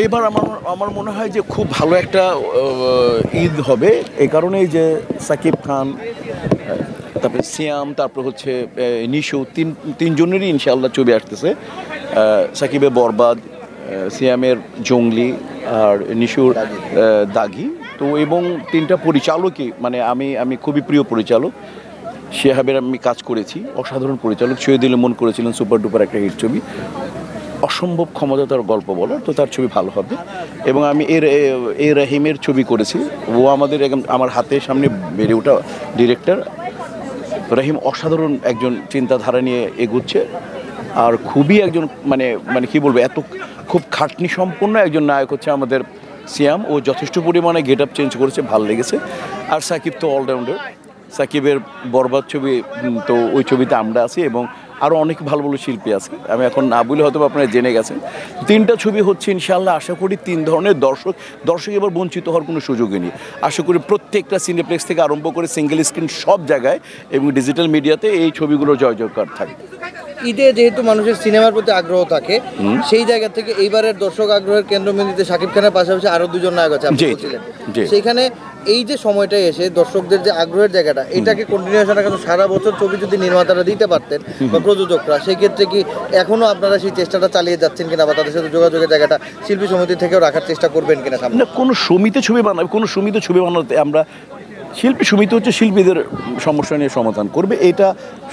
এইবার আমার আমার মনে হয় যে খুব ভালো একটা ঈদ হবে, এই কারণেই যে সাকিব খান, তারপরে সিয়াম, তারপর হচ্ছে নিশু, তিনজনেরই ইনশাআল্লাহ ছবি আসতেছে। সাকিবের বরবাদ, সিয়ামের জঙ্গলি, আর নিশুর দাগি। তো এবং তিনটা পরিচালকই মানে আমি আমি খুবই প্রিয় পরিচালক। শেহাবের আমি কাজ করেছি, অসাধারণ পরিচালক। শহীদুল মন করেছিলেন সুপার ডুপার একটা হিট ছবি, অসম্ভব ক্ষমতা তার গল্প বলার, তো তার ছবি ভালো হবে। এবং আমি এর রাহিমের ছবি করেছি, ও আমাদের আমার হাতের সামনে বেড়ে ওঠা ডিরেক্টর। রাহিম অসাধারণ একজন চিন্তাধারা নিয়ে এগুচ্ছে, আর খুবই একজন মানে মানে কী বলবো, এত খুব খাটনি সম্পন্ন একজন নায়ক হচ্ছে আমাদের সিয়াম। ও যথেষ্ট পরিমাণে গেট আপ চেঞ্জ করেছে, ভালো লেগেছে। আর সাকিব তো অলরাউন্ডার। সাকিবের বরবাদ ছবি, তো ওই ছবিতে আমরা আছি এবং আরও অনেক ভালো ভালো শিল্পী আছে, আমি এখন না বলে হয়তো আপনারা জেনে গেছেন। তিনটা ছবি হচ্ছে ইনশাআল্লাহ, আশা করি তিন ধরনের দর্শক এবার বঞ্চিত হওয়ার কোনো সুযোগই নেই। আশা করি প্রত্যেকটা সিনেপ্লেক্স থেকে আরম্ভ করে সিঙ্গেল স্ক্রিন সব জায়গায় এবং ডিজিটাল মিডিয়াতে এই ছবিগুলো জয় জয়কার থাকবে। ঈদে যেহেতু মানুষের সিনেমার প্রতি আগ্রহ থাকে, সেই জায়গা থেকে এইবারের দর্শক আগ্রহের কেন্দ্রবিন্দুতে শাকিব খানের পাশাপাশি আরো দুজন নায়ক আছে, আপনি বলছিলেন। সেইখানে এই যে সময়টায় এসে দর্শকদের যে আগ্রহের জায়গাটা, এটাকে কন্টিনিউশন রাখার সারা বছর ছবি যদি নির্মাতারা দিতে পারতেন বা প্রযোজকরা, সেই ক্ষেত্রে কি এখনো আপনারা সেই চেষ্টাটা চালিয়ে যাচ্ছেন কিনা, বা তাদের সাথে যোগাযোগের জায়গাটা শিল্পী সমিতি থেকেও রাখার চেষ্টা করবেন কিনা সামনে? না, কোনো সমিতি ছবি বানাবে, কোনো সমিতি ছবি বানাতে আমরা শিল্পী সমিতি হচ্ছে শিল্পীদের সমস্যা নিয়ে সমাধান করবে, এটা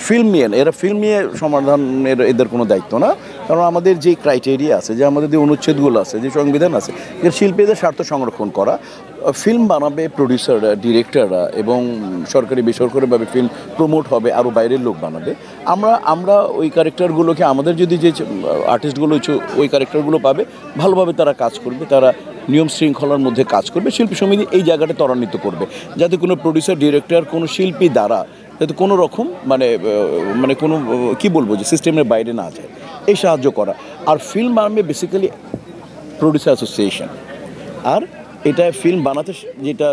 ফিল্ম নিয়ে না, এরা ফিল্ম নিয়ে সমাধানের এদের কোনো দায়িত্ব না। কারণ আমাদের যে ক্রাইটেরিয়া আছে, যে আমাদের যে অনুচ্ছেদগুলো আছে, যে সংবিধান আছে, এর শিল্পীদের স্বার্থ সংরক্ষণ করা। ফিল্ম বানাবে প্রডিউসাররা, ডিরেক্টররা, এবং সরকারি বেসরকারিভাবে ফিল্ম প্রমোট হবে, আরও বাইরের লোক বানাবে। আমরা ওই ক্যারেক্টারগুলোকে, আমাদের যদি যে আর্টিস্টগুলো ওই ক্যারেক্টারগুলো পাবে, ভালোভাবে তারা কাজ করবে, তারা নিয়ম শৃঙ্খলার মধ্যে কাজ করবে। শিল্পী সমিতি এই জায়গাটা ত্বরান্বিত করবে, যাতে কোনো প্রডিউসার, ডিরেক্টর, কোনো শিল্পী দ্বারা যাতে কোনো রকম মানে কোনো কী বলবো, যে সিস্টেমের বাইরে না যায়, এই সাহায্য করা। আর ফিল্ম বানাবে বেসিক্যালি প্রডিউসার অ্যাসোসিয়েশন। আর এটা ফিল্ম বানাতে যেটা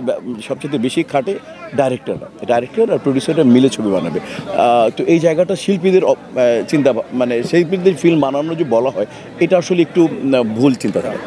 সবচেয়ে বেশি খাটে ডাইরেক্টর আর প্রডিউসাররা মিলে ছবি বানাবে। তো এই জায়গাটা শিল্পীদের চিন্তা, মানে শিল্পীদের ফিল্ম বানানো যে বলা হয়, এটা আসলে একটু ভুল চিন্তাধারা।